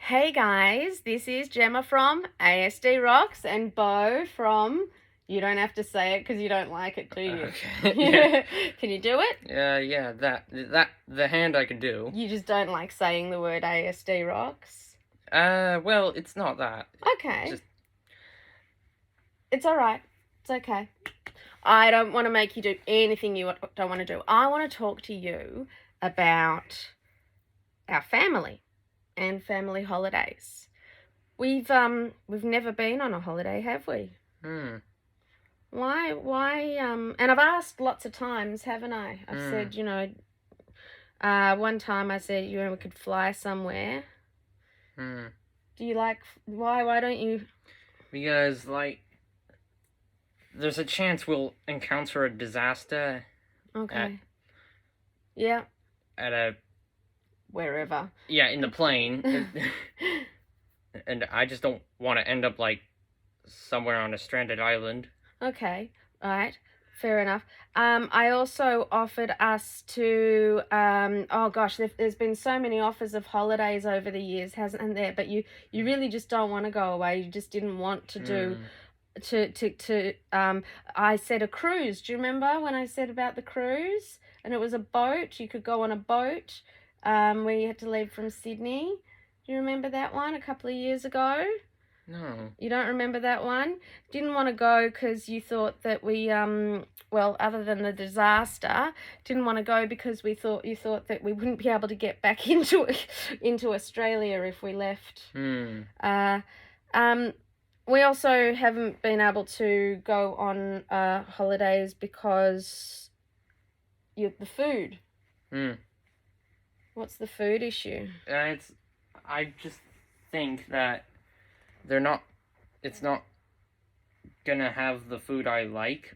Hey guys, this is Gemma from ASD Rocks and Bo from, you don't have to say it because you don't like it, do you? Okay. Yeah. Can you do it? Yeah. That the hand I can do. You just don't like saying the word ASD Rocks? Well, it's not that. Okay. Just It's alright. It's okay. I don't want to make you do anything you don't want to do. I want to talk to you about our family and family holidays. We've never been on a holiday, have we? Why, and I've asked lots of times, haven't I? I've said, one time I said, we could fly somewhere. Do you like, why don't you? Because, there's a chance we'll encounter a disaster. Okay. Yeah. At a... Wherever. Yeah, in the plane. And I just don't want to end up, somewhere on a stranded island. Okay. All right. Fair enough. I also offered us to, there's been so many offers of holidays over the years, hasn't there? But you really just don't want to go away. You just didn't want to do, I said a cruise. Do you remember when I said about the cruise? And it was a boat. You could go on a boat. We had to leave from Sydney. Do you remember that one a couple of years ago? No. You don't remember that one? Didn't want to go because you thought that we, other than the disaster, didn't want to go because you thought that we wouldn't be able to get back into Australia if we left. We also haven't been able to go on holidays because the food. What's the food issue? I just think that it's not gonna have the food I like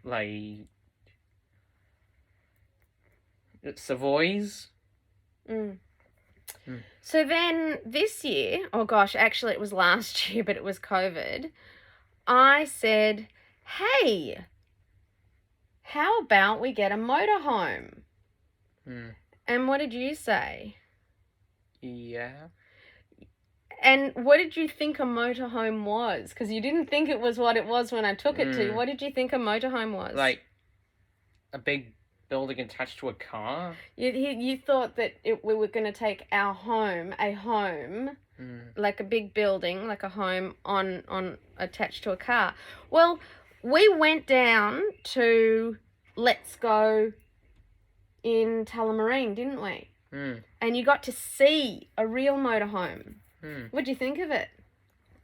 Savoy's. So then this year, actually it was last year, but it was COVID, I said, hey, how about we get a motorhome? And what did you say? Yeah. And what did you think a motorhome was? Because you didn't think it was what it was when I took it to you. What did you think a motorhome was? Like a big building attached to a car? You thought that we were going to take a home, like a big building, like a home on attached to a car. Well, we went down to LetsGo in Tullamarine, didn't we? And you got to see a real motorhome. What do you think of it?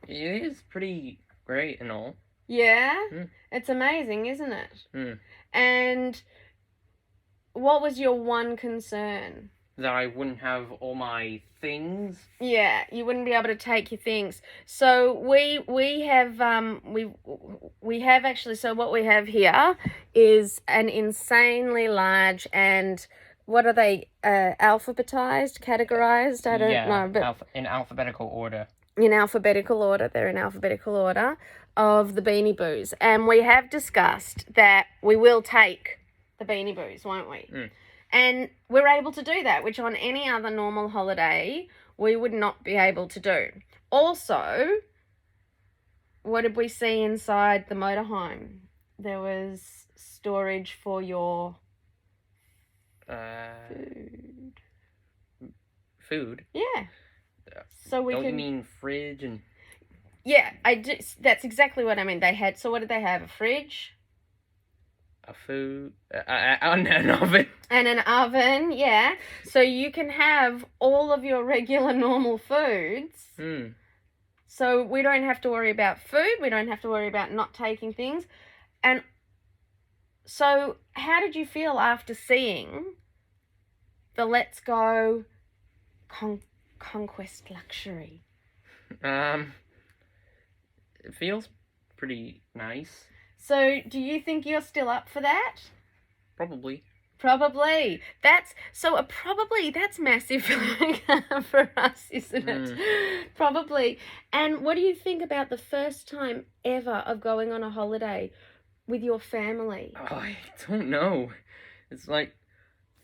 It is pretty great and all. Yeah? It's amazing, isn't it? And what was your one concern? That I wouldn't have all my things. Yeah, you wouldn't be able to take your things. So we have actually. So what we have here is an insanely large and. What are they, alphabetized, categorized? I don't know. But in alphabetical order. In alphabetical order. They're in alphabetical order of the Beanie Boos. And we have discussed that we will take the Beanie Boos, won't we? And we're able to do that, which on any other normal holiday, we would not be able to do. Also, what did we see inside the motorhome? There was storage for your... Food? Yeah. So we Don't you mean fridge and... Yeah, I do. That's exactly what I mean. They had... So what did they have? A fridge? A food... an oven. And an oven, yeah. So you can have all of your regular normal foods. So we don't have to worry about food. We don't have to worry about not taking things. And so how did you feel after seeing the LetsGo Conquest Luxury? It feels pretty nice. So do you think you're still up for that? Probably. That's massive for us, isn't it? Probably. And what do you think about the first time ever of going on a holiday with your family? Oh, I don't know. It's like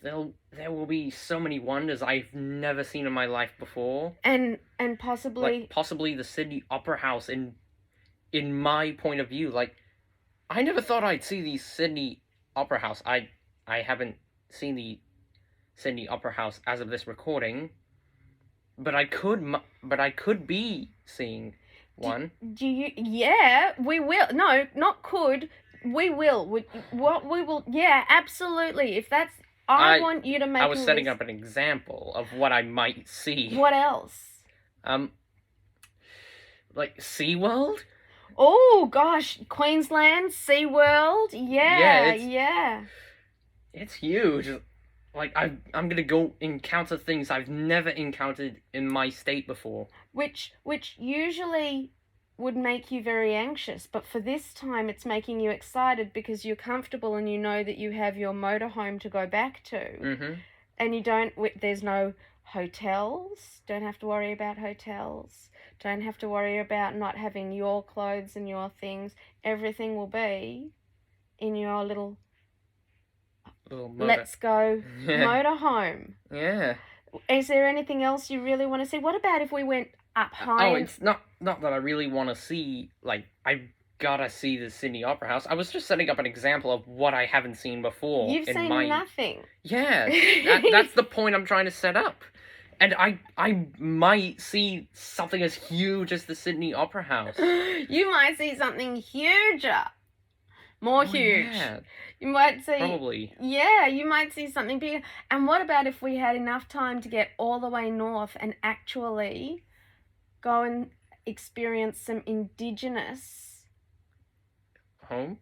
there will be so many wonders I've never seen in my life before. And possibly, Like possibly the Sydney Opera House in my point of view. Like I never thought I'd see the Sydney Opera House. I haven't seen the Sydney Opera House as of this recording, but I could be seeing one. do you? Yeah, we will. No, not could. We will. What we will? Yeah, absolutely. If that's, I want you to make. I was setting list. up an example of what I might see. What else? Like SeaWorld? Oh gosh, Queensland, SeaWorld. Yeah, Yeah. It's huge. Like I'm gonna go encounter things I've never encountered in my state before. Which usually would make you very anxious, but for this time it's making you excited because you're comfortable and you know that you have your motorhome to go back to. Mm-hmm. And there's no hotels. Don't have to worry about hotels. Don't have to worry about not having your clothes and your things. Everything will be in your little LetsGo Motorhome. Yeah. Is there anything else you really want to see? What about if we went up high? Oh, it's not that I really want to see. Like I've gotta see the Sydney Opera House. I was just setting up an example of what I haven't seen before. You've seen nothing. Yeah, that's the point I'm trying to set up. And I might see something as huge as the Sydney Opera House. You might see something huger. More huge. Yeah, you might see. probably. Yeah, you might see something bigger. And what about if we had enough time to get all the way north and actually go and experience some indigenous... Homes?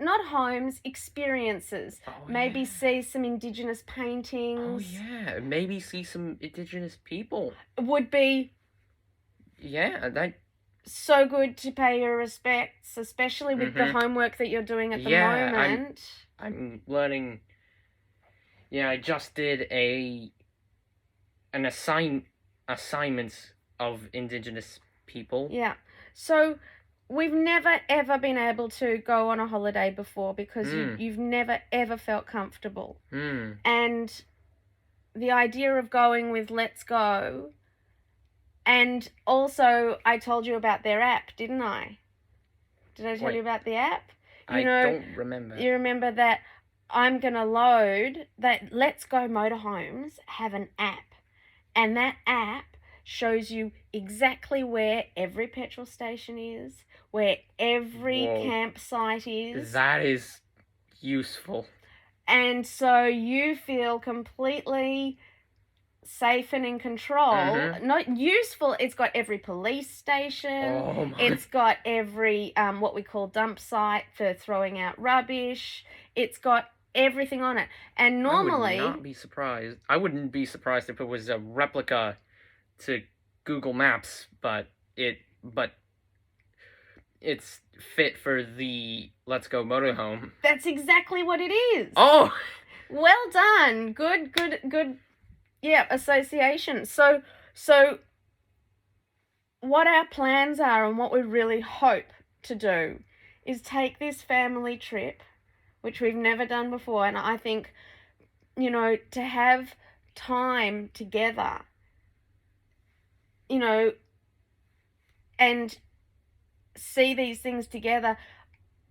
Not homes, experiences. Oh, Maybe yeah. see some indigenous paintings. Oh yeah, maybe see some indigenous people. Would be Yeah, that. so good to pay your respects, especially with the homework that you're doing at the moment. I'm learning. Yeah, I just did an assignments of indigenous people. Yeah. So we've never ever been able to go on a holiday before because you've never ever felt comfortable. And the idea of going with Let's Go, and also I told you about their app, didn't I? Did I tell you about the app? I don't remember. You remember that I'm going to load that Let's Go Motorhomes have an app, and that app shows you exactly where every petrol station is, where every campsite is. That is useful. And so you feel completely safe and in control. Not useful, it's got every police station. It's got every what we call dump site for throwing out rubbish. It's got everything on it. And normally... I would not be surprised. I wouldn't be surprised if it was a replica to Google Maps, but it's fit for the Let's Go Motorhome. That's exactly what it is. Oh! Well done. Good. Yeah, association. So what our plans are and what we really hope to do is take this family trip, which we've never done before, and I think, to have time together, and see these things together.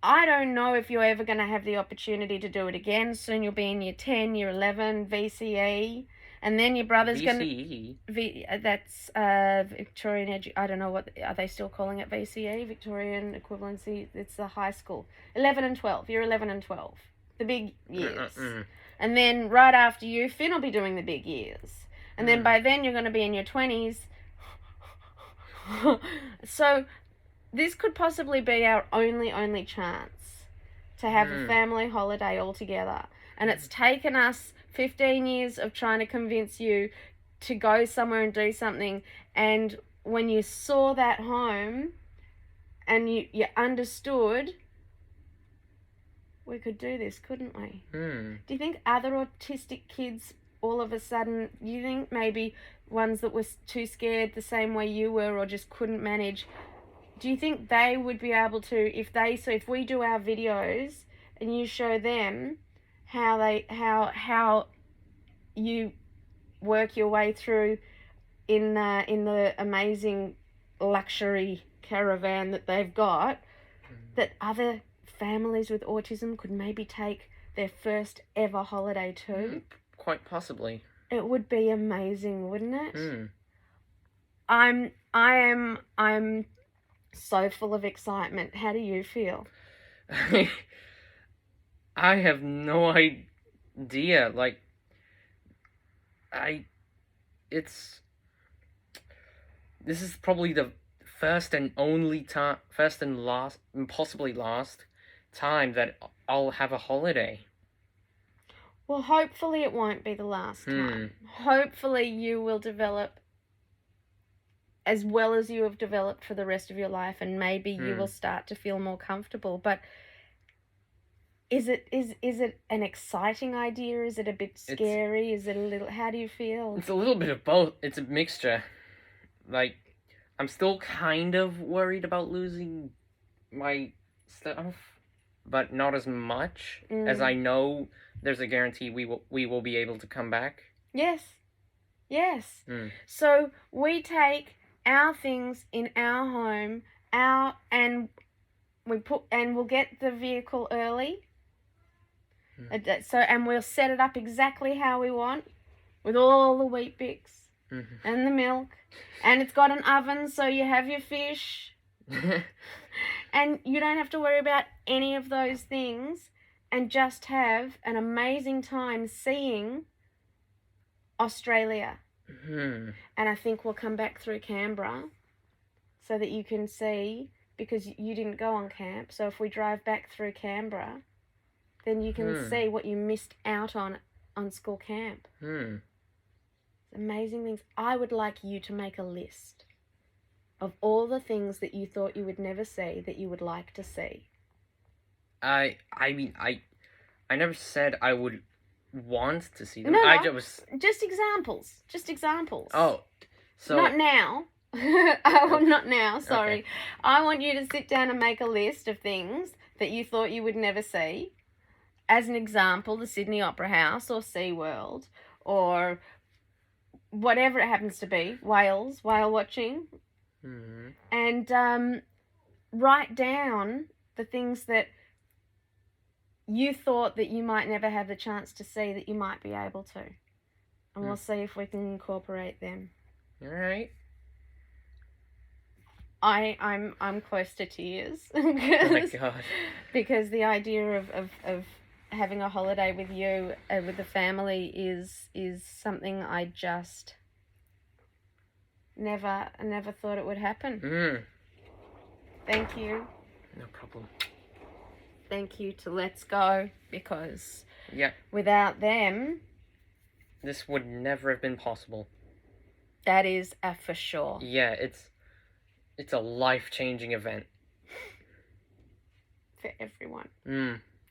I don't know if you're ever going to have the opportunity to do it again. Soon you'll be in year 10, year 11, VCE, and then your brother's going to... That's Victorian I don't know what... Are they still calling it VCE? Victorian equivalency? It's the high school. 11 and 12. Year 11 and 12. The big years. And then right after you, Finn will be doing the big years. And then by then you're going to be in your 20s. So this could possibly be our only chance to have a family holiday all together. And it's taken us 15 years of trying to convince you to go somewhere and do something. And when you saw that home and you understood, we could do this, couldn't we? Do you think other autistic kids all of a sudden, you think maybe ones that were too scared the same way you were or just couldn't manage, do you think they would be able to, if we do our videos and you show them how you work your way through in the amazing luxury caravan that they've got, that other families with autism could maybe take their first ever holiday to. Quite possibly. It would be amazing, wouldn't it? Hmm. I'm so full of excitement. How do you feel? I have no idea. Like, this is probably the first and last, and possibly last time that I'll have a holiday. Well, hopefully it won't be the last time. Hopefully you will develop as well as you have developed for the rest of your life, and maybe you will start to feel more comfortable. But is it an exciting idea? Is it a bit scary? Is it a little... How do you feel? It's a little bit of both. It's a mixture. Like, I'm still kind of worried about losing my stuff, but not as much, as I know there's a guarantee we will be able to come back. Yes. So we take our things in our home, and we'll get the vehicle early. And we'll set it up exactly how we want, with all the wheat bix and the milk, and it's got an oven, so you have your fish. And you don't have to worry about any of those things, and just have an amazing time seeing Australia. And I think we'll come back through Canberra so that you can see, because you didn't go on camp. So if we drive back through Canberra, then you can see what you missed out on school camp. Amazing things. I would like you to make a list of all the things that you thought you would never see that you would like to see. I mean, I never said I would want to see them. No. Just examples. Oh, so... Not now. Not now, sorry. Okay. I want you to sit down and make a list of things that you thought you would never see. As an example, the Sydney Opera House or SeaWorld, or whatever it happens to be, whale watching. And write down the things that you thought that you might never have the chance to see that you might be able to. And we'll see if we can incorporate them. All right. I'm close to tears. Oh my God. Because the idea of having a holiday with you, with the family, is something I just never thought it would happen. Thank you. No problem. Thank you to LetsGo, because Yeah, without them, this would never have been possible. that is a for sure. Yeah, it's a life-changing event. For everyone.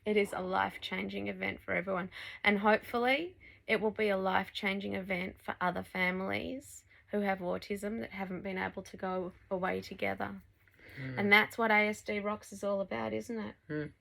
It is a life-changing event for everyone. And hopefully it will be a life-changing event for other families who have autism that haven't been able to go away together. And that's what ASD Rocks is all about, isn't it?